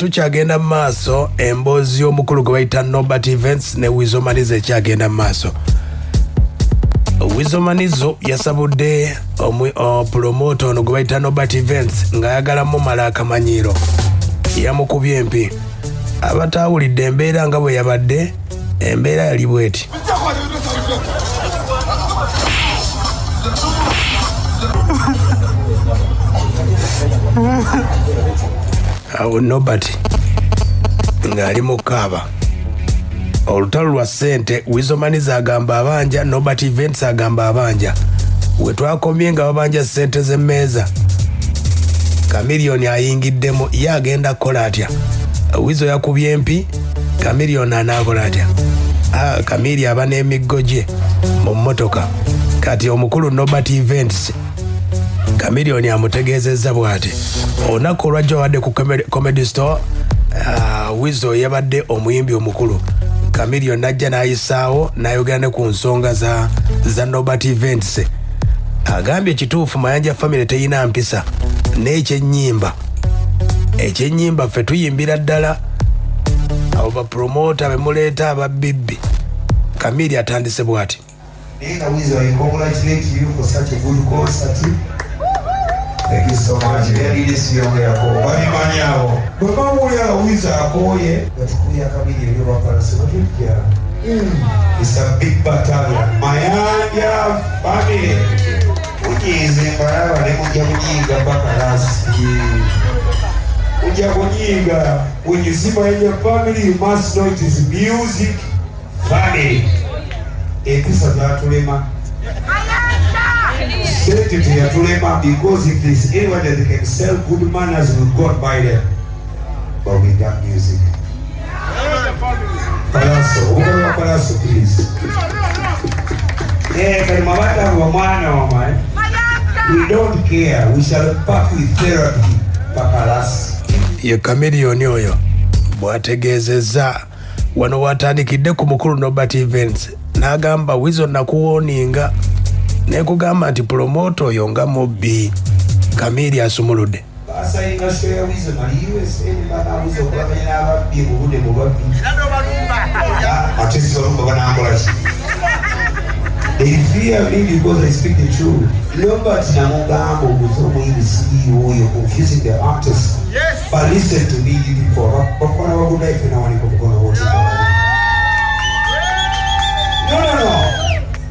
Tukyagenda maaso emboozi y'omukulu gwe bayita Nobert Events ne Wizo Manizo ekyagenda maaso. Wizo Manizo yasabudde promoter ono gwe bayita Nobert Events ng'ayagalamu mala akamanyiiro. Yamukubye empi. Abatawulidde embeera nga bwe yabadde, embeera yali bweti. Awo Nobert ng'ali mu kaaba. Olutalo lwa ssente, Wizo Manizo agamba abanja, Nobert Events agamba abanja. We twakomye nga babanja ssente z'emmeeza. Chameleone ayingiddemu, ye agenda kukola atya? Wizo yakubye empi, Chameleone anaakola atya? Chameleone aba n'emiggo gye mu mmotoka. Kati omukulu Nobert Events Chameleone amutegeezezza bw'ati. Olunaku olwajja wadde ku Comedy Store, Wizo yabadde omuyimbi omukulu. Chameleone najja n'ayisaawo n'ayogera ne ku nsonga za Nobert Events. Agambye ekituufu Mayanja family teyina mpisa n'ekyennyimba. Ekyennyimba ffe tuyimbira ddala. Abo bapromota bemuleeta ababibbi. Chameleone atandise bw'ati. Wizo, I congratulate you for such a good concert. Thank you so much. Very nice young yako. Bani manyao. Baba moya Wizo akoye. Watukuya Chameleone yo wapala semakia. It's a big battalion. Mayanja family. Ujize mbaya wale mujia kujiga baka lasi. Mujia kujiga. When you see Mayanja family, you must know it is music family. Ekisa yatulema. Safety yatulema, because if there's anyone that can sell good manners, we'll go and buy them. But we got music. Palazzo, over Palazzo, please. We don't care. We shall pack with therapy. Palazzo. Ye Chameleone oyo bw'ategeezezza wano watandikidde ku mukulu Nobert Events. N'agamba Wizo nakuwoninga nekugamba nti promoter oyo nga mubbi. Chameleone asumuludde. Basayinga shoya Wizo maliwe sene bana Wizo kwabanya n'ababbi mubude mubabbi. Ate solomba banambola ki. They fear me because I speak the truth. Nobert namugamba Wizo muyimbi CEO oyo confusing the artists. Yes. But listen to me, you people. Bakwana wabuda ife na wani kumukona wote. No.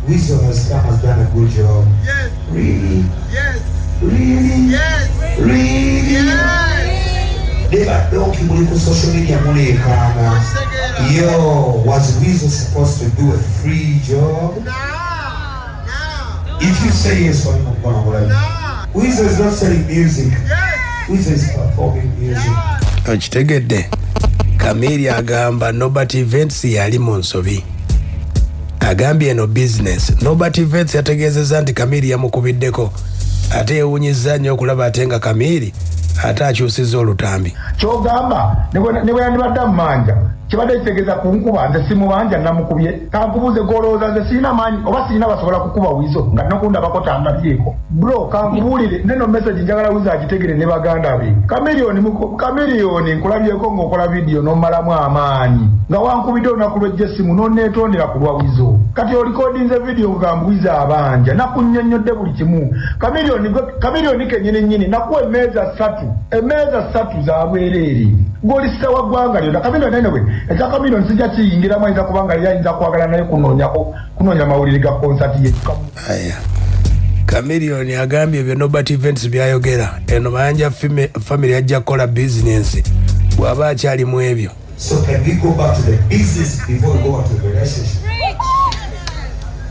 Wizo has done a good job. Yes. Really? Yes. Really? Yes. Really? Yes. Deba doki muliku social media mulekana. Yo, was Wizo supposed to do a free job? No. If you say yes, I'm not gonna believe. No. Wizo is not selling music. Yes. Wizo is performing music. Okitegedde. Chameleone agamba Nobert Events yali mu nsobi. Agambye no business. Nobert Events yategeezezza nti Chameleone yamukubiddeko. Ate yewunyizza nnyo okulaba ate nga Chameleone ate akyusizza olutambi. Kyogamba ne bwe yandibadde amanja kibadde kitegeeza kunkuba nze simubanja namukubye. Kankubuuze golooza nze sirina maanyi oba sirina basobola kukuba Wizo nga nokundabako tambabyeko. Bro kankubuulire neno message njagala Wizo agitegere ne baganda be. Chameleone nkulabyeko ng'okola video n'omalamu amaanyi nga wankubidde olunaku lw'ejjessimu n'onneetondera ku lwa Wizo. Kati olikodinze video ngamba Wizo abanja nakunnyonnyodde buli kimu. Chameleone kennyini nakuwa emmeeza ssatu za bwereere. Ng'olisita wa ggwanga lyonna Chameleone anyway. Ekya Chameleone sijja kiyingiramu ayinza kubanga yayinza kwagala naye kunoonya mawulire ga konsati ye. Aya. Chameleone agambye ebyo Nobert Events byayogera. Eno Mayanja family yajja kukola business. Bw'aba akyali mu ebyo. So can we go back to the business before we go to the relationship?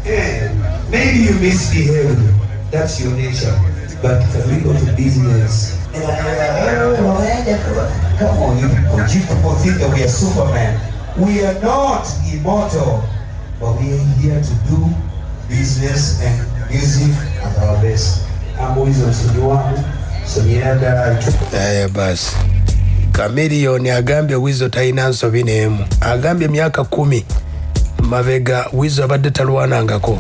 Yeah. Maybe you misbehaved. That's your nature. But can we go to business? Come on, you people think that we are Superman. We are not immortal, but we are here to do business and music at our best. I'm always on Sujuan, so aya basi. Chameleone agambye Wizo talina nsobi n'emu. Agambye emyaka 10 mabega Wizo abadde talwanangako.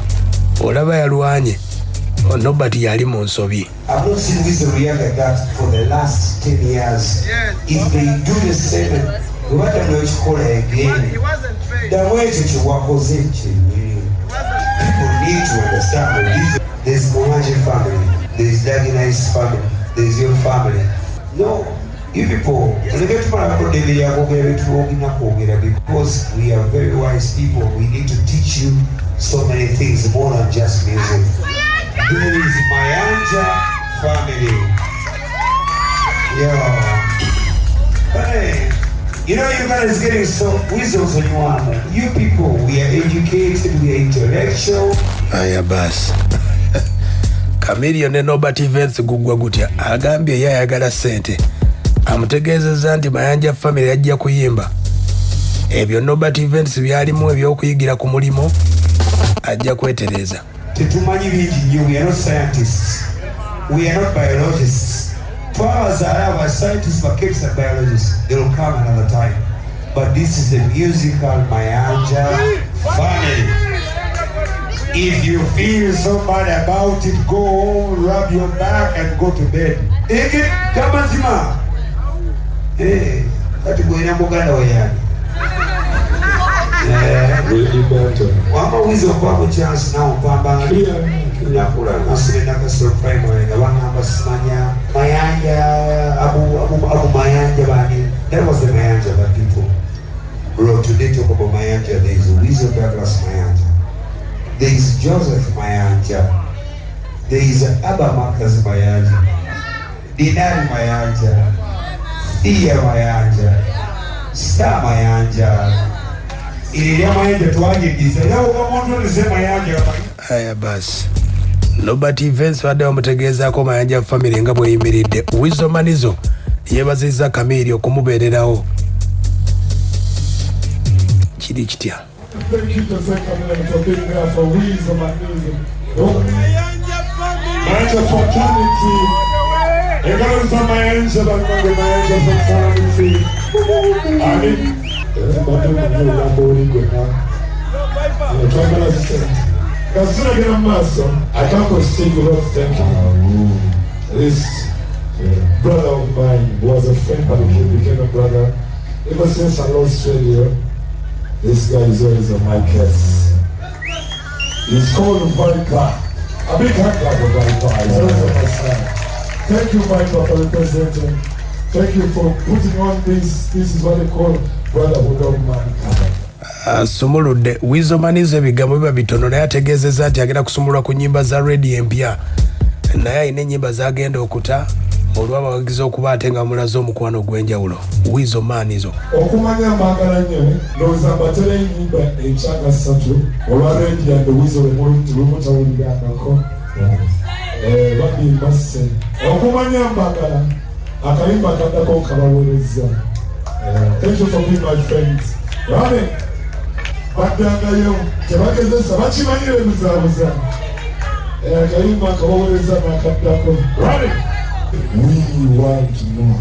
Olaba yalwanye Nobody yali mu nsobi. I've not seen Wizo react like that for the last 10 years. If they do the same, no matter what you call it again, the way that you walk was it. People need to understand that there's Mohaji family, there's Daginai's family, there's your family. No, you people, because we are very wise people, we need to teach you so many things more than just music. There is Mayanja family. Yeah. Hey, you know you guys getting so wisdom on you one. You people, we are educated, we are intellectual. Aya basi. Chameleon ne Nobert Events gugwa gutya agambye yayagala sente. Amutegeezezza nti Mayanja family ajja kuyimba. Ebyo Nobert Events byalimu ebyokuyigira ku mulimo ajja kwetereza. Tetumanyi bingi nnyo, we are not scientists. We are not biologists. Powers are our scientists, but kids are biologists. They will come another time. But this is the musical Mayanja family. If you feel so bad about it, go home, rub your back and go to bed. Eke, kama zima. Kati goina muganda wayani. Wama Wizo kwa chance now pamba nakula nasenda kasoro primary ngabanga simanya Mayanja abu Mayanja bani. That was the Mayanja that people. Bro, today talk about Mayanja. There is Wizo Douglas Mayanja. There is Joseph Mayanja. There is Abba Marcus Mayanja. Dinari Mayanja. Thea Mayanja. Star Mayanja. Aya basi. Nobert Events wadde wamutegeezaako Mayanja family nga bweyimiridde. Wizo Manizo yeebazizza Chameleon okumubeererawo. Kiri kitya? Thank you to Chameleon for being there for Wizo Manizo. Mayanja fraternity. Egaluza Mayanja bannange Mayanja fraternity. Amen. I can't proceed without thanking this brother of mine was a friend but he became a brother. Ever since I lost radio, this guy is always on my case. He's called Viper. A big hand clap for Viper. He's always on my side. Thank you, Viper, for representing. Thank you for putting on this. This is what they call brotherhood of mankind. Sumuludde Wizo Manizo ebigambo biba bitono naye ategeezezza nti agenda kusumulwa ku nnyimba za radio empya naye alina ennyimba zagenda okuta olw'abawagizi okuba ate nga mulaze omukwano gw'enjawulo. Wizo Manizo okumanya mbagala nnyo ndowooza mbatera ennyimba ekyaka 3 olwa radio and Wizo lwemutawulirangako babimba se okumanya mbagala akayimba kaddako kabaweerezza. Thank you for being my friends. Right? Baddangayo tebagezesa bakimanyire ebizaabuza akayimba kabaweerezza n'akaddako. Right? We want more.